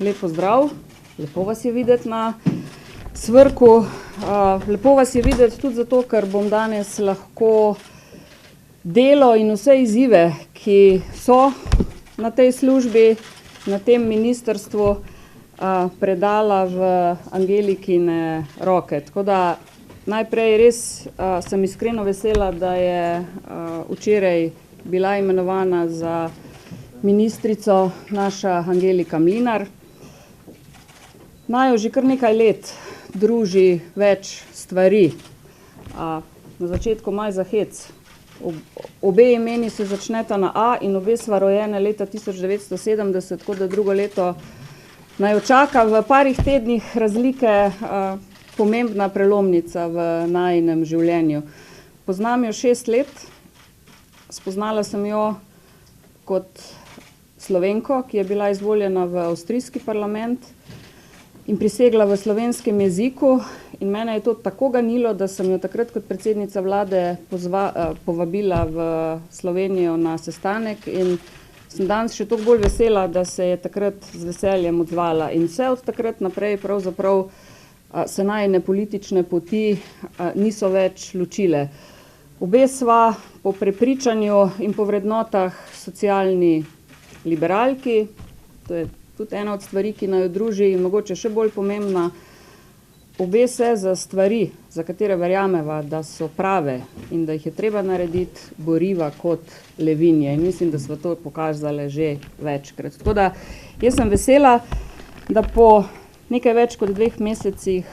lepo zdrav, lepo vas je videti na Svrku. Lepo vas je videti tudi zato, ker bom danes lahko delo in vse izzive, ki so na tej službi, na tem ministrstvu, predala v Angelikine roke. Tako da najprej res sem iskreno vesela, da je včeraj bila imenovana za ministrico naša Angelika Mlinar. Naju že kar nekaj let druži več stvari. Na začetku maj za hec. Obe imeni se začneta na A in obe sva rojene leta 1970, tako da drugo leto naj čaka v parih tednih razlike pomembna prelomnica v najinem življenju. Poznam jo 6 let, spoznala sem jo kot Slovenko, ki je bila izvoljena v avstrijski parlament in prisegla v slovenskem jeziku, in mene je to tako ganilo, da sem jo takrat kot predsednica vlade povabila v Slovenijo na sestanek in sem danes še toliko bolj vesela, da se je takrat z veseljem odzvala. In vse od takrat naprej pravzaprav se najine politične poti niso več ločile. Obe sva po prepričanju in po vrednotah socialni liberalki, to je tudi ena od stvari, ki naju druži in mogoče še bolj pomembna. Obe se za stvari, za katere verjameva, da so prave in da jih je treba narediti, boriva kot levinje. In mislim, da smo to pokazali že večkrat. Tako da jaz sem vesela, da po nekaj več kot 2 mesecih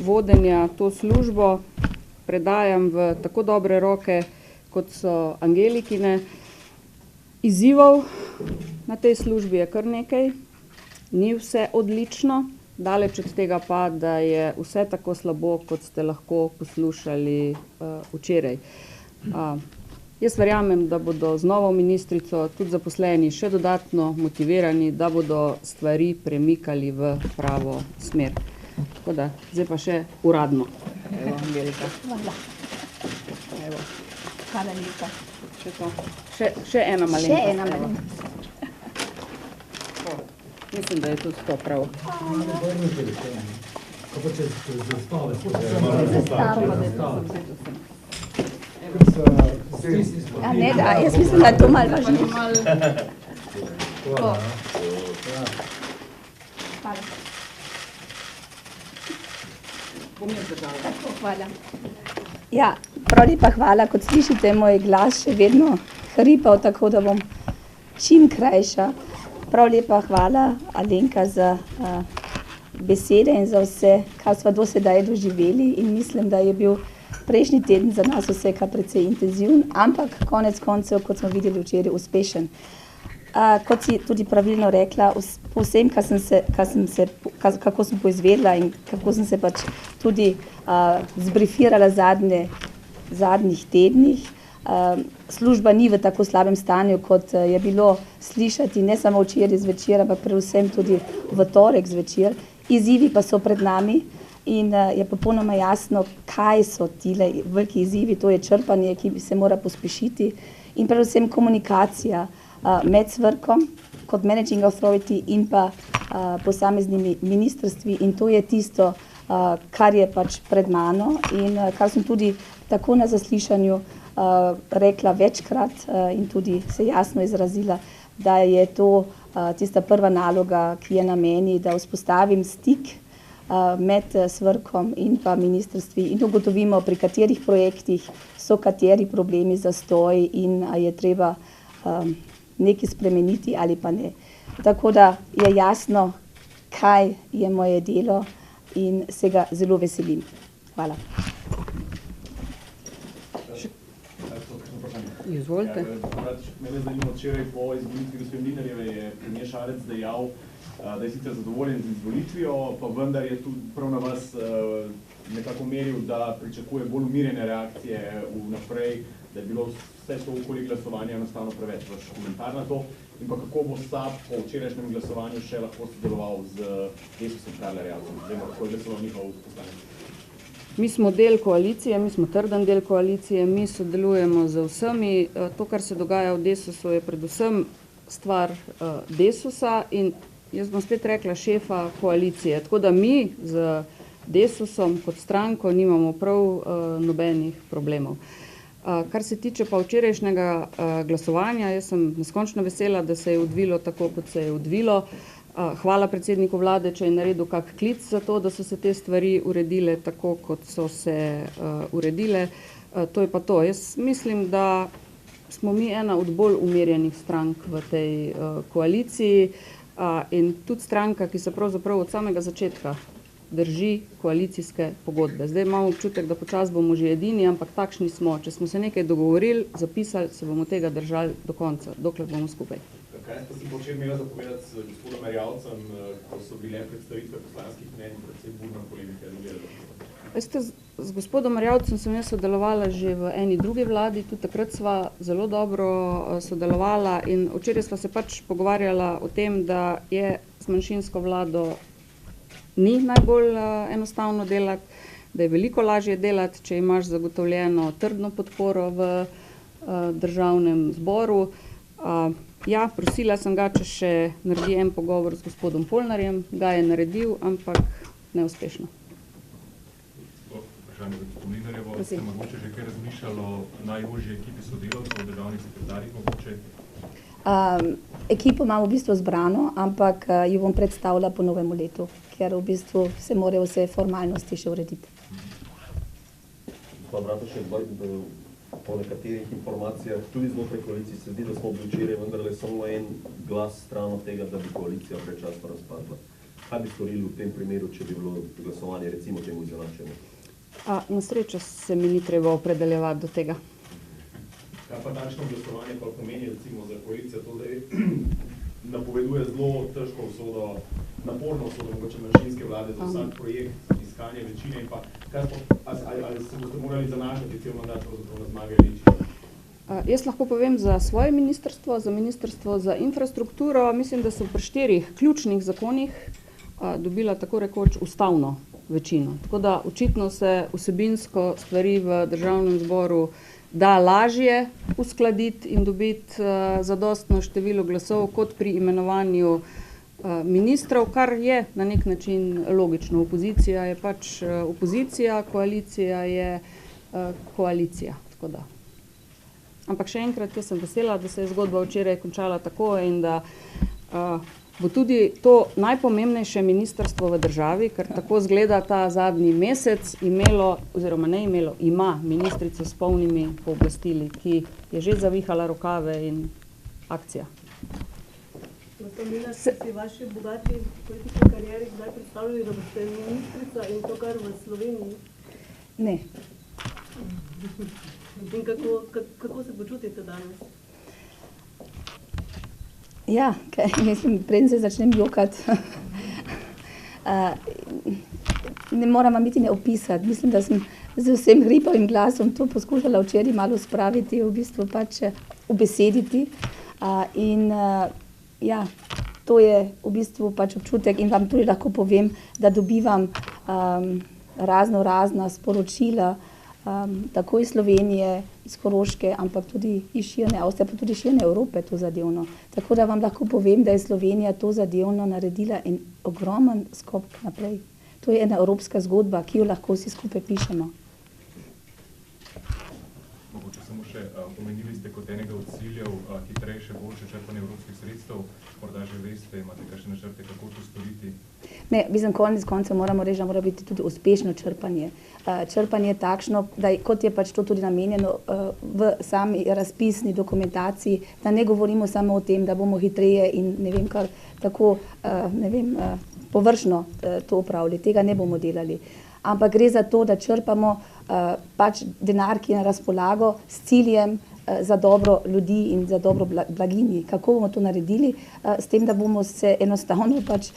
vodenja to službo predajam v tako dobre roke, kot so Angelikine. Izzivov na tej službi je kar nekaj. Ni vse odlično, daleč od tega pa, da je vse tako slabo, kot ste lahko poslušali včeraj. Jaz verjamem, da bodo z novo ministrico tudi zaposleni še dodatno motivirani, da bodo stvari premikali v pravo smer. Tako da, zdaj pa še uradno. Evo, Angelika. Hvala. Evo. Hvala lepa. Še ena malenkost. Še ena malenkost. Mislim, da je tudi to prav. Ne, da, jaz mislim, da je to malo važno. Hvala. Tako, hvala. Ja, prav lepa hvala. Kot slišite, moj glas še vedno hripal, tako da bom čim krajša. Prav lepa hvala, Alenka, za besede in za vse, kar sva do sedaj doživeli, in mislim, da je bil prejšnji teden za nas vse kar precej intenziven, ampak konec koncev, kot smo videli včeraj, uspešen. Kot si tudi pravilno rekla, po vsem, kako sem poizvedela in kako sem se pač tudi zbrifirala zadnjih tednih, služba ni v tako slabem stanju, kot je bilo slišati ne samo včeraj zvečer, ampak predvsem tudi v torek zvečer. Izzivi pa so pred nami in je popolnoma jasno, kaj so tile veliki izzivi. To je črpanje, ki se mora pospešiti, in predvsem komunikacija med Svrkom kot managing authority in pa posameznimi ministrstvi, in to je tisto, kar je pač pred mano in kar sem tudi tako na zaslišanju rekla večkrat in tudi se jasno izrazila, da je to tista prva naloga, ki je na meni, da vzpostavim stik med Svrkom in pa ministrstvi in ugotovimo, pri katerih projektih so kateri problemi, zastoj in je treba nekaj spremeniti ali pa ne. Tako da je jasno, kaj je moje delo in se ga zelo veselim. Hvala. Izvolite. Mene zanima, včeraj po izvolitvi gospe Mlinarjeve je premier Šarec dejal, da je sicer zadovoljen z izvolitvijo, pa vendar je tudi prav na vas nekako meril, da pričakuje bolj umirjene reakcije vnaprej, da je bilo vse to okoli glasovanja enostavno preveč. Vaš komentar na to in pa kako bo SAB po včerajšnjem glasovanju še lahko sodeloval z Desusom Kralerjem, oziroma kako je glasoval njihov poslanec. Mi smo del koalicije, mi smo trden del koalicije, mi sodelujemo z vsemi. To, kar se dogaja v Desusu, je predvsem stvar Desusa in jaz bom spet rekla, šefa koalicije. Tako da mi z Desusom kot stranko nimamo prav nobenih problemov. Kar se tiče pa včerajšnjega glasovanja, jaz sem neskončno vesela, da se je odvilo tako, kot se je odvilo. Hvala predsedniku vlade, če je naredil kak klic za to, da so se te stvari uredile tako, kot so se uredile. To je pa to. Jaz mislim, da smo mi ena od bolj umirjenih strank v tej koaliciji in tudi stranka, ki se pravzaprav od samega začetka drži koalicijske pogodbe. Zdaj imamo občutek, da počasi bomo že edini, ampak takšni smo. Če smo se nekaj dogovorili, zapisali, se bomo tega držali do konca, dokler bomo skupaj. Kaj ste si pa včeraj imela zapovedati z gospodom Erjavcem, ko so bile predstavitve poslanskih mnenj, predvsem burna polemika? Veste, z gospodom Erjavcem sem jaz sodelovala že v eni drugi vladi, tudi takrat sva zelo dobro sodelovala in včeraj sva se pač pogovarjala o tem, da je z manjšinsko vlado ni najbolj enostavno delati, da je veliko lažje delati, če imaš zagotovljeno trdno podporo v državnem zboru. Ja, prosila sem ga, če še naredi en pogovor z gospodom Polnarjem, ga je naredil, ampak neuspešno. Vprašanje za gospod Mlinarjevo, ste mogoče že kaj razmišljali o najožji ekipi sodelavcev, o državnih sekretarjih mogoče? Ekipo imam v bistvu zbrano, ampak jo bom predstavila po novem letu, ker v bistvu se morajo vse formalnosti še urediti. Gospod Bratušek, po nekaterih informacijah tudi znotraj koalicije se zdi, da smo bili včeraj vendarle samo en glas stran od tega, da bi koalicija predčasno razpadla. Kaj bi storili v tem primeru, če bi bilo glasovanje recimo temu izenačeno? Na srečo se mi ni treba opredeljevati do tega. Kaj pa takšno glasovanje pa pomeni recimo za koalicijo? To zdaj napoveduje zelo težko usodo, naporno usodo mogoče manjšinske vlade za vsak projekt, iskanje večine in pa ali se boste morali zanašati cel mandat pravzaprav na Zmage Jelinčiča? Jaz lahko povem za svoje ministrstvo, za ministrstvo za infrastrukturo, mislim, da so pri 4 ključnih zakonih dobila tako rekoč ustavno večino. Tako da očitno se vsebinsko stvari v državnem zboru da lažje uskladiti in dobiti zadostno število glasov kot pri imenovanju ministrov, kar je na nek način logično. Opozicija je pač opozicija, koalicija je koalicija. Tako da. Ampak še enkrat, jaz sem vesela, da se je zgodba včeraj končala tako in da bo tudi to najpomembnejše ministrstvo v državi, ker tako zgleda ta zadnji mesec imelo, oziroma ne imelo, ima ministrico s polnimi pooblastili, ki je že zavihala rokave in akcija. Gospod Mlinar, ste si vaši bogati politični karieri kdaj predstavljali, da boste ministrica in to kar v Sloveniji? Ne. In kako se počutite danes? Ja, mislim, preden se začnem jokati, ne moram vam niti ne opisati. Mislim, da sem z vsem hripavim glasom to poskušala včeraj malo spraviti, v bistvu pač ubesediti. Ja, to je v bistvu pač občutek in vam tudi lahko povem, da dobivam razna sporočila, tako iz Slovenije, iz Koroške, ampak tudi iz širne Avstrije, pa tudi širne Evrope to zadevno. Tako da vam lahko povem, da je Slovenija to zadevno naredila en ogromen skok naprej. To je ena evropska zgodba, ki jo lahko vsi skupaj pišemo. Mogoče samo še, omenili ste kot enega od ciljev hitrejše, boljše črpanje evropskih sredstev. Morda že veste, imate kakšne načrte, kako to storiti? Ne, mislim, konec koncev moramo reči, da mora biti tudi uspešno črpanje. Črpanje je takšno, da kot je pač to tudi namenjeno v sami razpisni dokumentaciji, da ne govorimo samo o tem, da bomo hitreje in ne vem kar tako, površno to upravili. Tega ne bomo delali. Ampak gre za to, da črpamo pač denar, ki je na razpolago s ciljem za dobro ljudi in za dobro blaginji. Kako bomo to naredili? S tem, da bomo se enostavno pač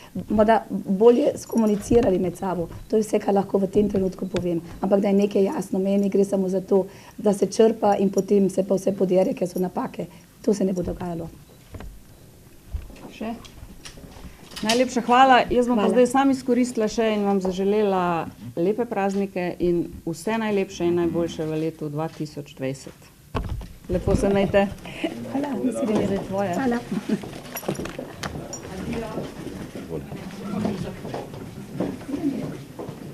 bolje skomunicirali med sabo. To je vse, kar lahko v tem trenutku povem. Ampak da je nekaj jasno, meni gre samo za to, da se črpa in potem se pa vse podere, ker so napake. To se ne bo dogajalo. Še? Najlepša hvala. Jaz bom pa zdaj sam izkoristila še in vam zaželela lepe praznike in vse najlepše in najboljše v letu 2020. Lepo se imejte. Hvala. Mislim, da je tvoje. Hvala. Adijo.